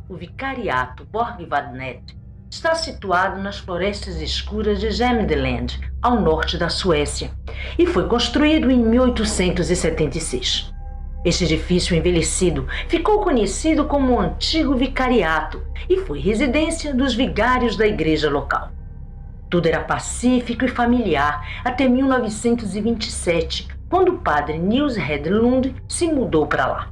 O vicariato Borgvattnet está situado nas florestas escuras de Jämtland, ao norte da Suécia, e foi construído em 1876. Este edifício envelhecido ficou conhecido como o Antigo Vicariato e foi residência dos vigários da igreja local. Tudo era pacífico e familiar até 1927, quando o padre Niels Hedlund se mudou para lá.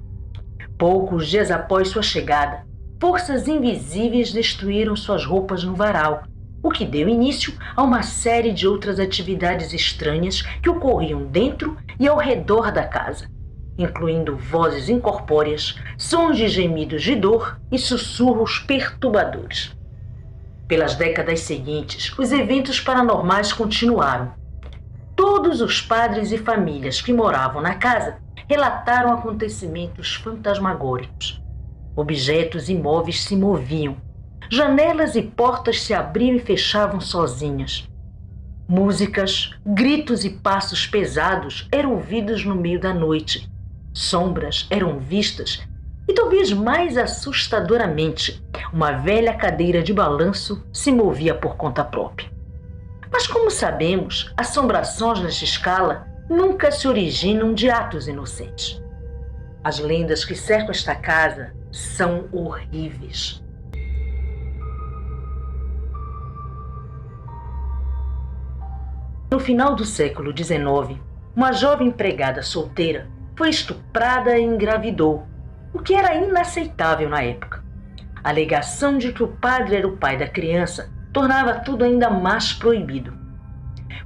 Poucos dias após sua chegada, forças invisíveis destruíram suas roupas no varal, o que deu início a uma série de outras atividades estranhas que ocorriam dentro e ao redor da casa, incluindo vozes incorpóreas, sons de gemidos de dor e sussurros perturbadores. Pelas décadas seguintes, os eventos paranormais continuaram. Todos os padres e famílias que moravam na casa relataram acontecimentos fantasmagóricos. Objetos e móveis se moviam. Janelas e portas se abriam e fechavam sozinhas. Músicas, gritos e passos pesados eram ouvidos no meio da noite. Sombras eram vistas e, talvez mais assustadoramente, uma velha cadeira de balanço se movia por conta própria. Mas, como sabemos, assombrações nesta escala nunca se originam de atos inocentes. As lendas que cercam esta casa são horríveis. No final do século XIX, uma jovem empregada solteira foi estuprada e engravidou, o que era inaceitável na época. A alegação de que o padre era o pai da criança tornava tudo ainda mais proibido.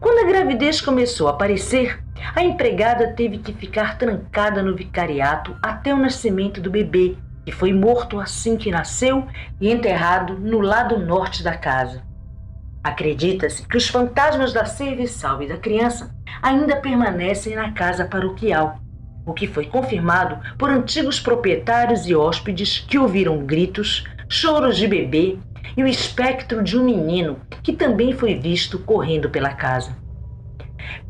Quando a gravidez começou a aparecer, a empregada teve que ficar trancada no vicariato até o nascimento do bebê, que foi morto assim que nasceu e enterrado no lado norte da casa. Acredita-se que os fantasmas da serviçal e da criança ainda permanecem na casa paroquial, o que foi confirmado por antigos proprietários e hóspedes que ouviram gritos, choros de bebê e o espectro de um menino que também foi visto correndo pela casa.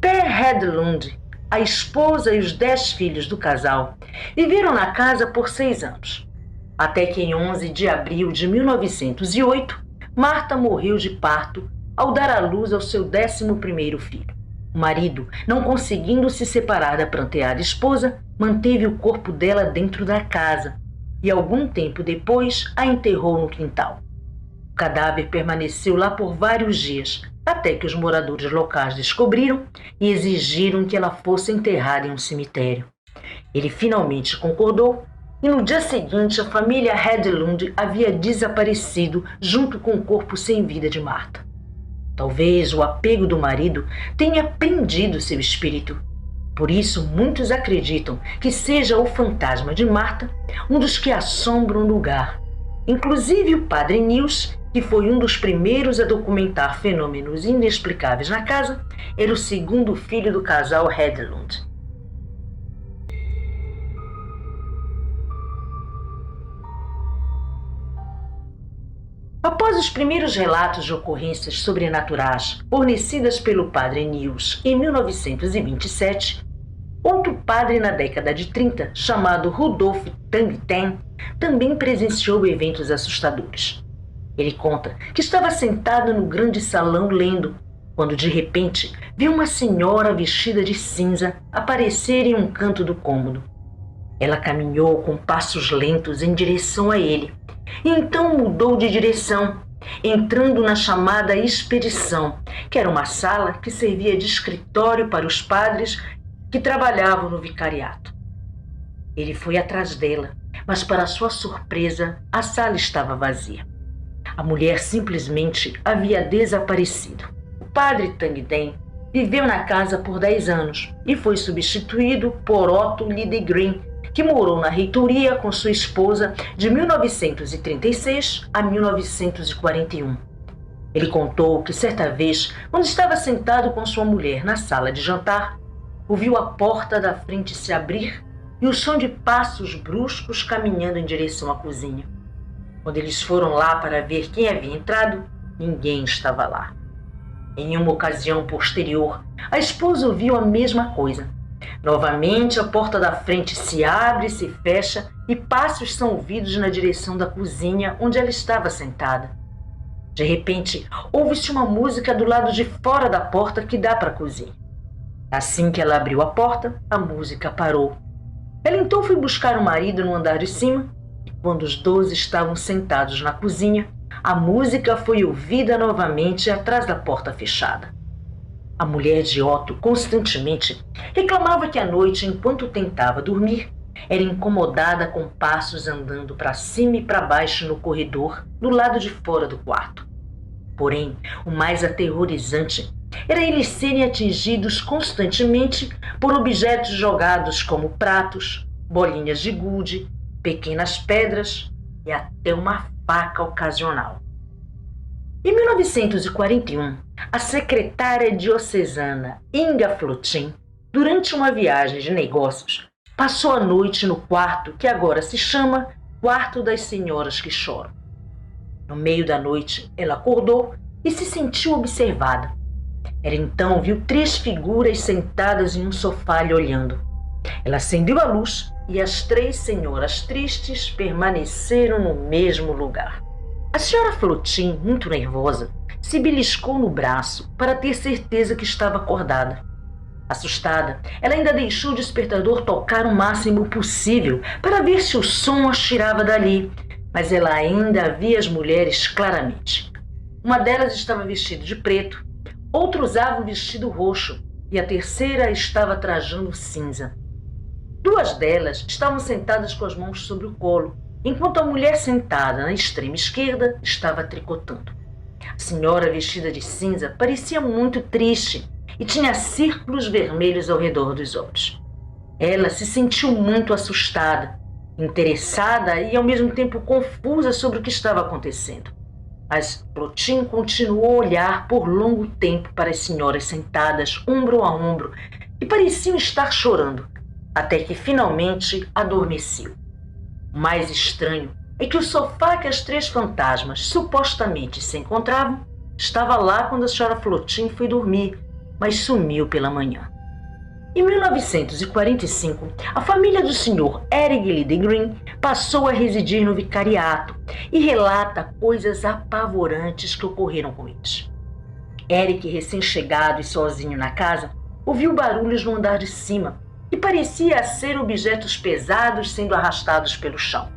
Per Hedlund, a esposa e os 10 filhos do casal viveram na casa por 6 anos, até que em 11 de abril de 1908, Marta morreu de parto ao dar à luz ao seu 11º filho. O marido, não conseguindo se separar da pranteada esposa, manteve o corpo dela dentro da casa e, algum tempo depois, a enterrou no quintal. O cadáver permaneceu lá por vários dias, até que os moradores locais descobriram e exigiram que ela fosse enterrada em um cemitério. Ele finalmente concordou e no dia seguinte a família Hedlund havia desaparecido junto com o corpo sem vida de Marta. Talvez o apego do marido tenha prendido seu espírito. Por isso, muitos acreditam que seja o fantasma de Marta um dos que assombram o lugar. Inclusive o padre Niels, que foi um dos primeiros a documentar fenômenos inexplicáveis na casa, era o 2º filho do casal Hedlund. Após os primeiros relatos de ocorrências sobrenaturais fornecidas pelo padre Niels em 1927, outro padre na década de 30, chamado Rudolf Tangten, também presenciou eventos assustadores. Ele conta que estava sentado no grande salão lendo, quando de repente viu uma senhora vestida de cinza aparecer em um canto do cômodo. Ela caminhou com passos lentos em direção a ele, e então mudou de direção, entrando na chamada expedição, que era uma sala que servia de escritório para os padres que trabalhavam no vicariato. Ele foi atrás dela, mas para sua surpresa, a sala estava vazia. A mulher simplesmente havia desaparecido. O padre Tangden viveu na casa por 10 anos e foi substituído por Otto Lidegren, que morou na reitoria com sua esposa de 1936 a 1941. Ele contou que certa vez, quando estava sentado com sua mulher na sala de jantar, ouviu a porta da frente se abrir e o som de passos bruscos caminhando em direção à cozinha. Quando eles foram lá para ver quem havia entrado, ninguém estava lá. Em uma ocasião posterior, a esposa ouviu a mesma coisa, Novamente, a porta da frente se abre e se fecha e passos são ouvidos na direção da cozinha onde ela estava sentada. De repente, ouve-se uma música do lado de fora da porta que dá para a cozinha. Assim que ela abriu a porta, a música parou. Ela então foi buscar o marido no andar de cima e quando os dois estavam sentados na cozinha, a música foi ouvida novamente atrás da porta fechada. A mulher de Otto constantemente reclamava que à noite, enquanto tentava dormir, era incomodada com passos andando para cima e para baixo no corredor do lado de fora do quarto. Porém, o mais aterrorizante era eles serem atingidos constantemente por objetos jogados como pratos, bolinhas de gude, pequenas pedras e até uma faca ocasional. Em 1941, a secretária diocesana Inga Flotin, durante uma viagem de negócios, passou a noite no quarto que agora se chama Quarto das Senhoras que Choram. No meio da noite, ela acordou e se sentiu observada. Ela então viu 3 figuras sentadas em um sofá lhe olhando. Ela acendeu a luz e as 3 senhoras tristes permaneceram no mesmo lugar. A senhora Flotin, muito nervosa, se beliscou no braço para ter certeza que estava acordada. Assustada, ela ainda deixou o despertador tocar o máximo possível para ver se o som as tirava dali, mas ela ainda via as mulheres claramente. Uma delas estava vestida de preto, outra usava um vestido roxo e a terceira estava trajando cinza. 2 delas estavam sentadas com as mãos sobre o colo, enquanto a mulher sentada na extrema esquerda estava tricotando. A senhora vestida de cinza parecia muito triste e tinha círculos vermelhos ao redor dos olhos. Ela se sentiu muito assustada, interessada e ao mesmo tempo confusa sobre o que estava acontecendo. Mas Flotin continuou a olhar por longo tempo para as senhoras sentadas ombro a ombro e pareciam estar chorando, até que finalmente adormeceu. O mais estranho é que o sofá que as 3 fantasmas supostamente se encontravam estava lá quando a senhora Flotin foi dormir, mas sumiu pela manhã. Em 1945, a família do Sr. Eric Lindgren passou a residir no vicariato e relata coisas apavorantes que ocorreram com eles. Eric, recém-chegado e sozinho na casa, ouviu barulhos no andar de cima e parecia ser objetos pesados sendo arrastados pelo chão,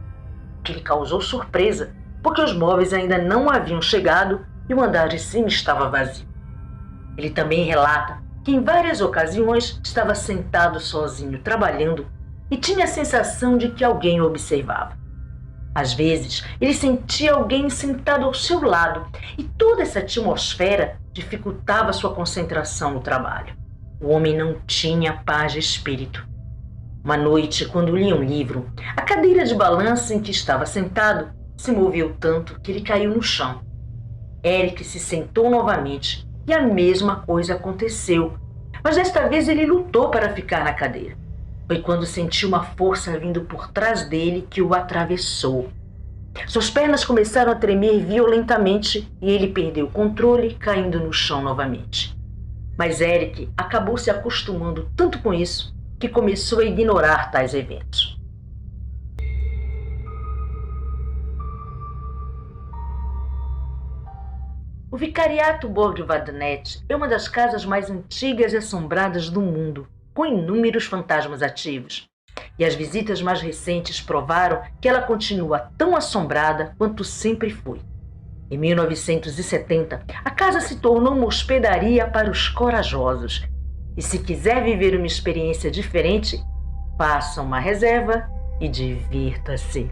o que lhe causou surpresa, porque os móveis ainda não haviam chegado e o andar de cima estava vazio. Ele também relata que em várias ocasiões estava sentado sozinho trabalhando e tinha a sensação de que alguém o observava. Às vezes, ele sentia alguém sentado ao seu lado e toda essa atmosfera dificultava sua concentração no trabalho. O homem não tinha paz de espírito. Uma noite, quando lia um livro, a cadeira de balanço em que estava sentado se moveu tanto que ele caiu no chão. Eric se sentou novamente e a mesma coisa aconteceu, mas desta vez ele lutou para ficar na cadeira. Foi quando sentiu uma força vindo por trás dele que o atravessou. Suas pernas começaram a tremer violentamente e ele perdeu o controle, caindo no chão novamente. Mas Eric acabou se acostumando tanto com isso que começou a ignorar tais eventos. O Vicariato Borg-Vadnet é uma das casas mais antigas e assombradas do mundo, com inúmeros fantasmas ativos. E as visitas mais recentes provaram que ela continua tão assombrada quanto sempre foi. Em 1970, a casa se tornou uma hospedaria para os corajosos. E se quiser viver uma experiência diferente, faça uma reserva e divirta-se.